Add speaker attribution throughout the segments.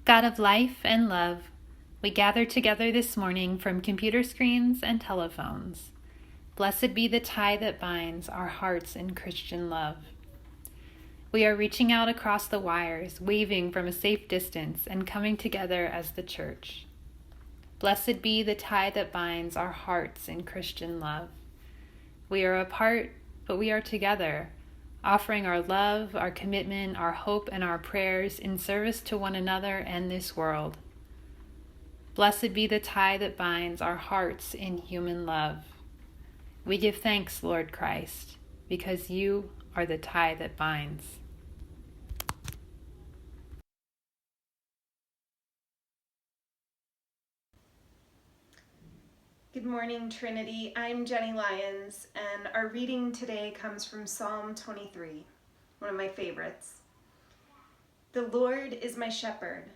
Speaker 1: God of life and love, we gather together this morning from computer screens and telephones. Blessed be the tie that binds our hearts in Christian love. We are reaching out across the wires, waving from a safe distance and coming together as the church. Blessed be the tie that binds our hearts in Christian love. We are apart, but we are together, offering our love, our commitment, our hope, and our prayers in service to one another and this world. Blessed be the tie that binds our hearts in human love. We give thanks, Lord Christ, because you are the tie that binds.
Speaker 2: Good morning, Trinity. I'm Jenny Lyons, and our reading today comes from Psalm 23, one of my favorites. The Lord is my shepherd.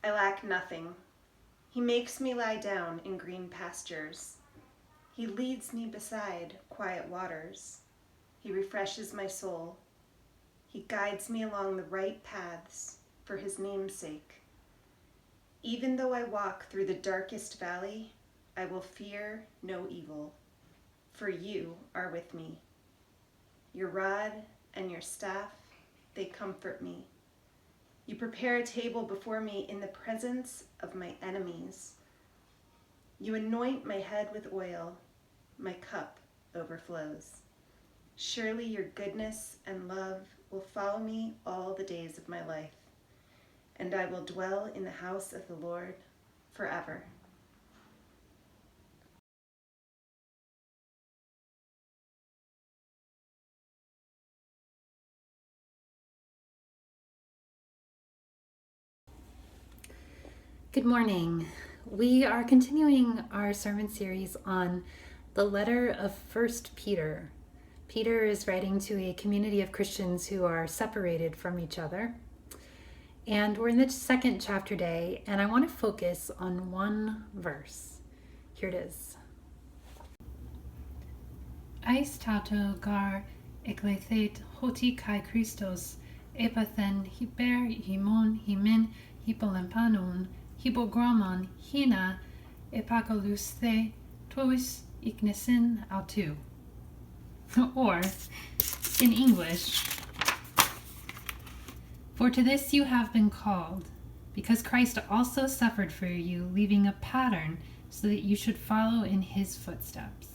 Speaker 2: I lack nothing. He makes me lie down in green pastures. He leads me beside quiet waters. He refreshes my soul. He guides me along the right paths for his name's sake. Even though I walk through the darkest valley, I will fear no evil, for you are with me. Your rod and your staff, they comfort me. You prepare a table before me in the presence of my enemies. You anoint my head with oil, my cup overflows. Surely your goodness and love will follow me all the days of my life, and I will dwell in the house of the Lord forever.
Speaker 1: Good morning. We are continuing our sermon series on the letter of 1 Peter. Peter is writing to a community of Christians who are separated from each other. And we're in the second chapter today, and I want to focus on one verse. Here it is. Eis tato gar eklethet hoti kai Christos epathen hyper himon himen hypolempanon hypogramon hina epakalusθε tois ignesin autu. Or, in English, for to this you have been called, because Christ also suffered for you, leaving a pattern so that you should follow in his footsteps.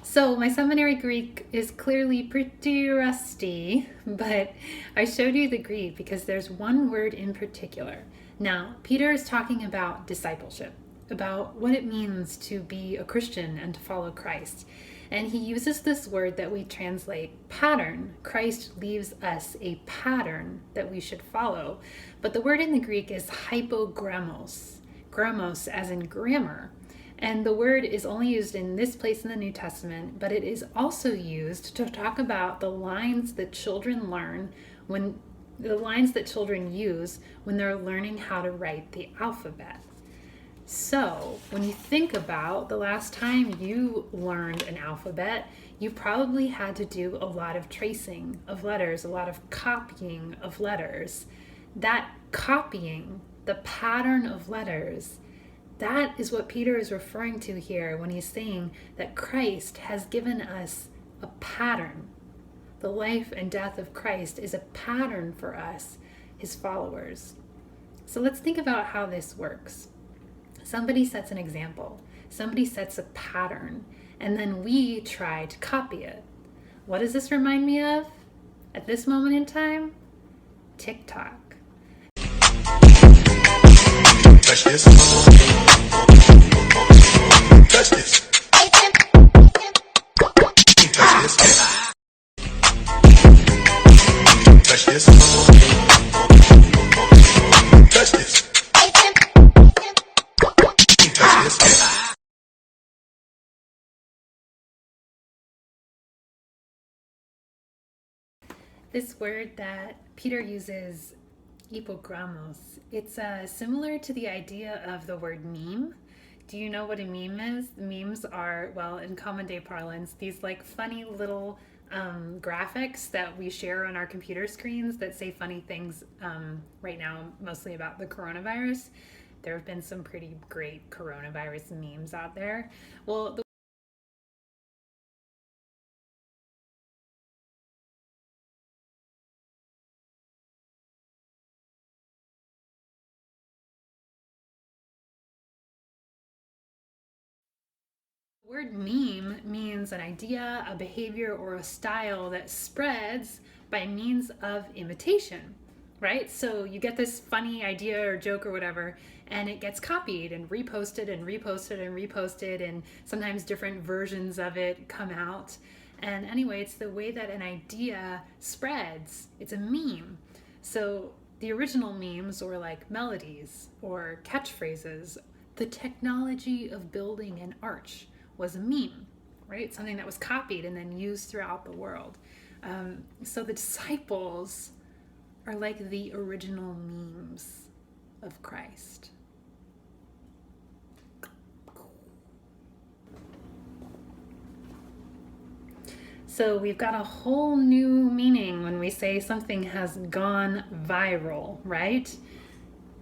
Speaker 1: So my seminary Greek is clearly pretty rusty, but I showed you the Greek because there's one word in particular. Now, Peter is talking about discipleship, about what it means to be a Christian and to follow Christ. And he uses this word that we translate pattern. Christ leaves us a pattern that we should follow. But the word in the Greek is hypogrammos, grammos as in grammar. And the word is only used in this place in the New Testament, but it is also used to talk about the lines that children use when they're learning how to write the alphabet. So, when you think about the last time you learned an alphabet, you probably had to do a lot of tracing of letters, a lot of copying of letters. That copying, the pattern of letters, that is what Peter is referring to here when he's saying that Christ has given us a pattern. The life and death of Christ is a pattern for us, his followers. So let's think about how this works. Somebody sets an example, somebody sets a pattern, and then we try to copy it. What does this remind me of at this moment in time? TikTok.
Speaker 3: Touch this. Touch this. Touch this. Touch this. Touch this. Touch this.
Speaker 1: This word that Peter uses, hypogrammos, it's similar to the idea of the word meme. Do you know what a meme is? Memes are, well, in common day parlance, these like funny little graphics that we share on our computer screens that say funny things right now, mostly about the coronavirus. There have been some pretty great coronavirus memes out there. Well, the word meme means an idea, a behavior, or a style that spreads by means of imitation, right? So you get this funny idea or joke or whatever, and it gets copied and reposted and reposted and reposted, and sometimes different versions of it come out. And anyway, it's the way that an idea spreads. It's a meme. So the original memes were like melodies or catchphrases. The technology of building an arch was a meme, right? Something that was copied and then used throughout the world. So the disciples are like the original memes of Christ. So we've got a whole new meaning when we say something has gone viral, right?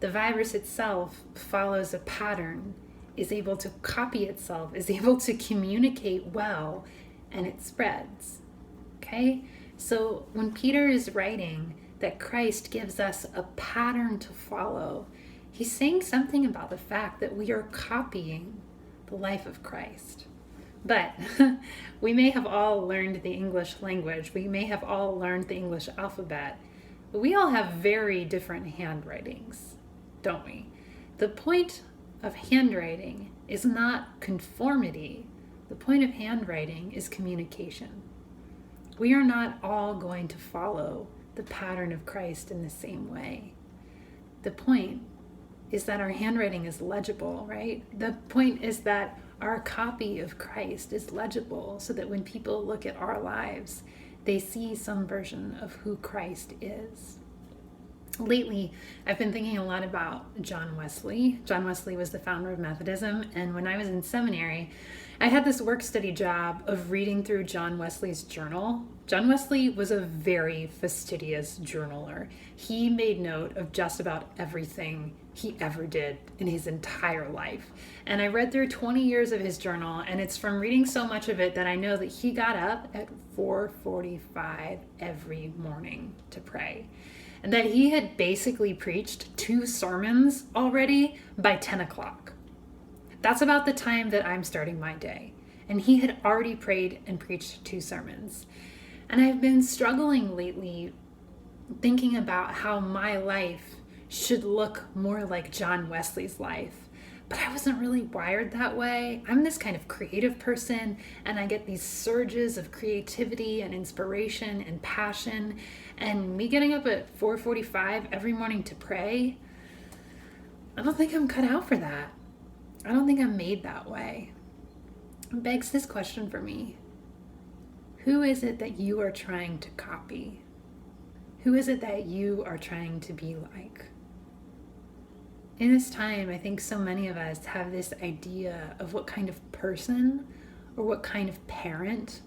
Speaker 1: The virus itself follows a pattern, is able to copy itself, is able to communicate well, and it spreads. Okay? So when Peter is writing that Christ gives us a pattern to follow, he's saying something about the fact that we are copying the life of Christ. But we may have all learned the English language, we may have all learned the English alphabet, but we all have very different handwritings, don't we? The point of handwriting is not conformity. The point of handwriting is communication. We are not all going to follow the pattern of Christ in the same way. The point is that our handwriting is legible, right? The point is that our copy of Christ is legible so that when people look at our lives, they see some version of who Christ is. Lately, I've been thinking a lot about John Wesley. John Wesley was the founder of Methodism, and when I was in seminary, I had this work study job of reading through John Wesley's journal. John Wesley was a very fastidious journaler. He made note of just about everything he ever did in his entire life. And I read through 20 years of his journal, and it's from reading so much of it that I know that he got up at 4:45 every morning to pray. And that he had basically preached 2 sermons already by 10 o'clock. That's about the time that I'm starting my day. And he had already prayed and preached 2 sermons. And I've been struggling lately thinking about how my life should look more like John Wesley's life. But I wasn't really wired that way. I'm this kind of creative person, and I get these surges of creativity and inspiration and passion. And me getting up at 4:45 every morning to pray, I don't think I'm cut out for that. I don't think I'm made that way. It begs this question for me. Who is it that you are trying to copy? Who is it that you are trying to be like? In this time, I think so many of us have this idea of what kind of person or what kind of parent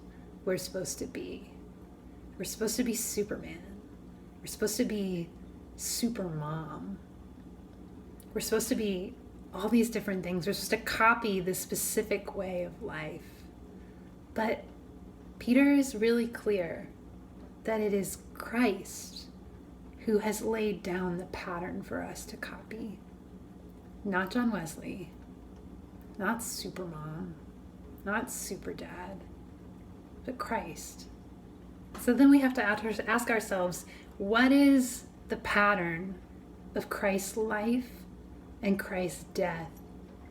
Speaker 1: we're supposed to be. We're supposed to be Superman. We're supposed to be super mom. We're supposed to be all these different things. We're supposed to copy this specific way of life. But Peter is really clear that it is Christ who has laid down the pattern for us to copy. Not John Wesley, not Supermom, not Superdad, but Christ. So then we have to ask ourselves, what is the pattern of Christ's life and Christ's death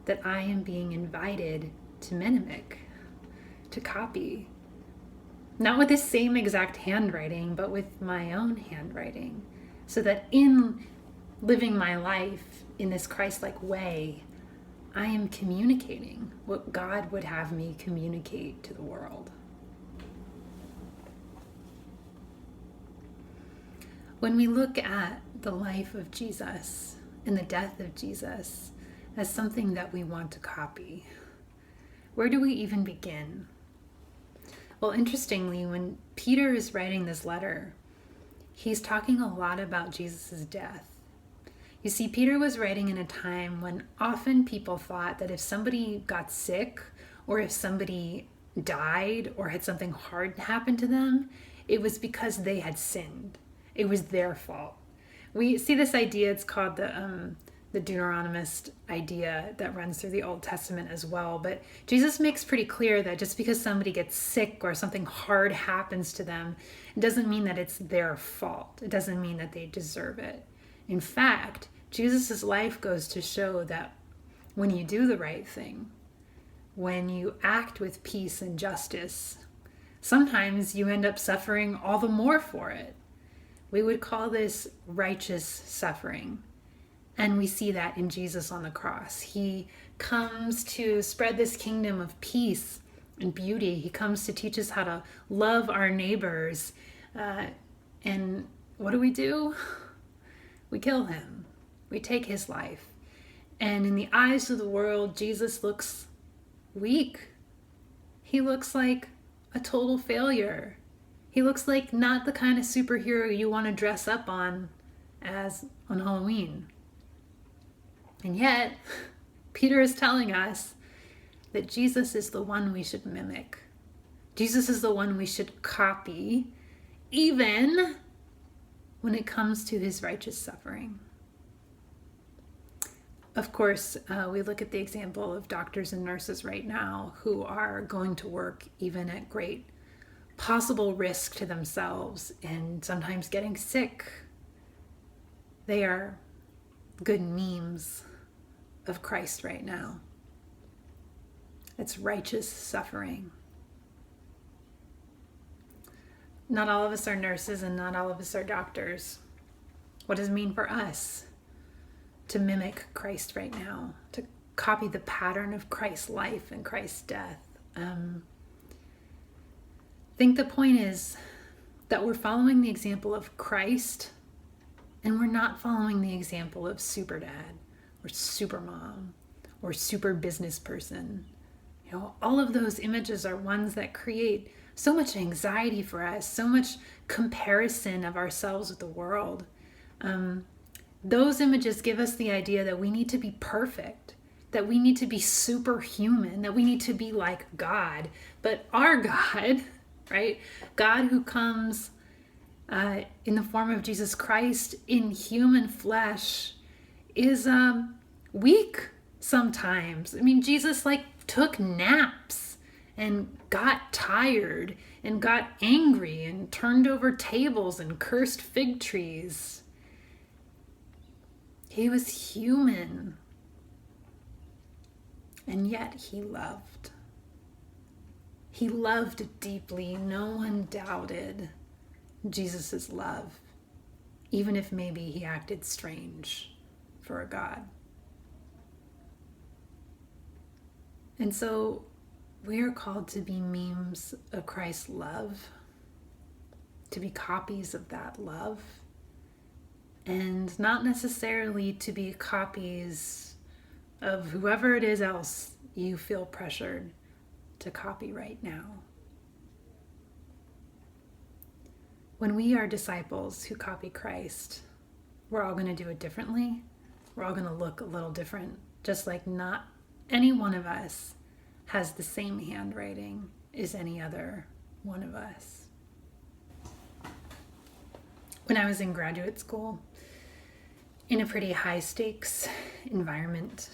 Speaker 1: that I am being invited to mimic, to copy? Not with the same exact handwriting, but with my own handwriting, so that in living my life in this Christ-like way, I am communicating what God would have me communicate to the world. When we look at the life of Jesus and the death of Jesus as something that we want to copy, where do we even begin? Well, interestingly, when Peter is writing this letter, he's talking a lot about Jesus' death. You see, Peter was writing in a time when often people thought that if somebody got sick or if somebody died or had something hard happen to them, it was because they had sinned. It was their fault. We see this idea, it's called the Deuteronomist idea that runs through the Old Testament as well. But Jesus makes pretty clear that just because somebody gets sick or something hard happens to them, it doesn't mean that it's their fault. It doesn't mean that they deserve it. In fact, Jesus' life goes to show that when you do the right thing, when you act with peace and justice, sometimes you end up suffering all the more for it. We would call this righteous suffering. And we see that in Jesus on the cross. He comes to spread this kingdom of peace and beauty. He comes to teach us how to love our neighbors. And what do? We kill him. We take his life. And in the eyes of the world, Jesus looks weak. He looks like a total failure. He looks like not the kind of superhero you want to dress up as on Halloween. And yet, Peter is telling us that Jesus is the one we should mimic. Jesus is the one we should copy, even when it comes to his righteous suffering. Of course, we look at the example of doctors and nurses right now who are going to work even at great possible risk to themselves and sometimes getting sick. They are good memes of Christ right now. It's righteous suffering. Not all of us are nurses and not all of us are doctors. What does it mean for us to mimic Christ right now, to copy the pattern of Christ's life and Christ's death? I think the point is that we're following the example of Christ and we're not following the example of super dad or super mom or super business person. You know, all of those images are ones that create so much anxiety for us, so much comparison of ourselves with the world. Those images give us the idea that we need to be perfect, that we need to be superhuman, that we need to be like God. But our God, right? God who comes in the form of Jesus Christ in human flesh is weak sometimes. I mean, Jesus took naps and got tired and got angry and turned over tables and cursed fig trees. He was human, and yet he loved. He loved deeply. No one doubted Jesus' love, even if maybe he acted strange for a God. And so we are called to be memes of Christ's love, to be copies of that love, and not necessarily to be copies of whoever it is else you feel pressured to copy right now. When we are disciples who copy Christ, we're all going to do it differently. We're all going to look a little different, just like not any one of us has the same handwriting as any other one of us. When I was in graduate school, in a pretty high stakes environment,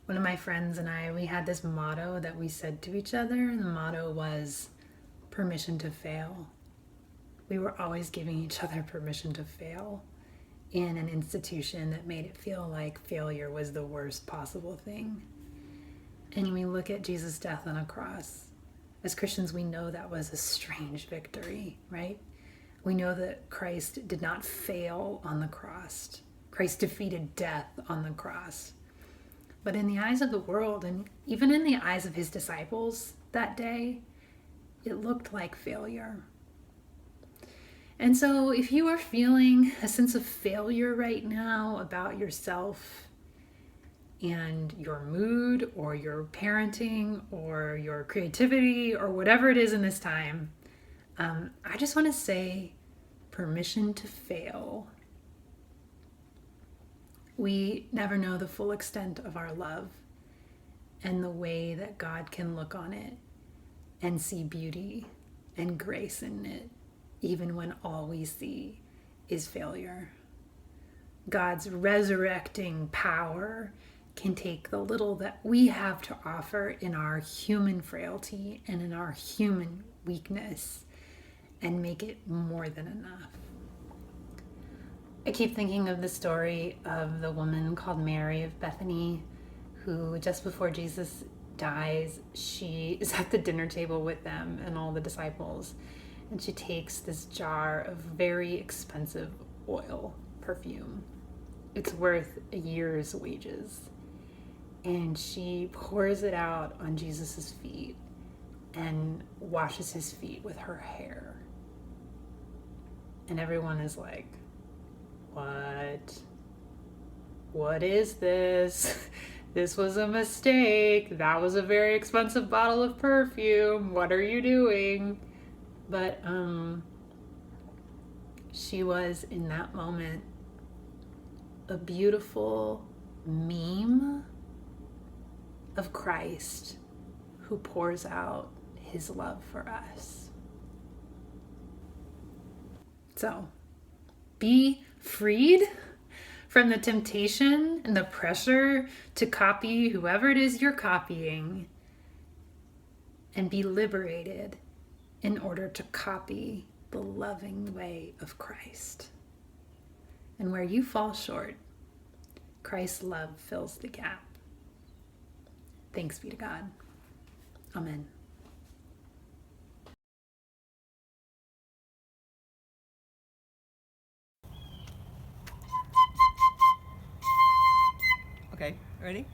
Speaker 1: one of my friends and I, we had this motto that we said to each other, and the motto was permission to fail. We were always giving each other permission to fail in an institution that made it feel like failure was the worst possible thing. And we look at Jesus' death on a cross. As Christians, we know that was a strange victory, right? We know that Christ did not fail on the cross. Christ defeated death on the cross. But in the eyes of the world, and even in the eyes of his disciples that day, it looked like failure. And so if you are feeling a sense of failure right now about yourself, and your mood or your parenting or your creativity or whatever it is in this time, I just want to say permission to fail. We never know the full extent of our love and the way that God can look on it and see beauty and grace in it, even when all we see is failure. God's resurrecting power can take the little that we have to offer in our human frailty and in our human weakness and make it more than enough. I keep thinking of the story of the woman called Mary of Bethany, who just before Jesus dies, she is at the dinner table with them and all the disciples, and she takes this jar of very expensive oil, perfume. It's worth a year's wages. And she pours it out on Jesus's feet and washes his feet with her hair. And everyone is like, what? What is this? This was a mistake. That was a very expensive bottle of perfume. What are you doing? But she was in that moment a beautiful meme of Christ who pours out his love for us. So, be freed from the temptation and the pressure to copy whoever it is you're copying, and be liberated in order to copy the loving way of Christ. And where you fall short, Christ's love fills the gap. Thanks be to God. Amen.
Speaker 4: Okay, ready?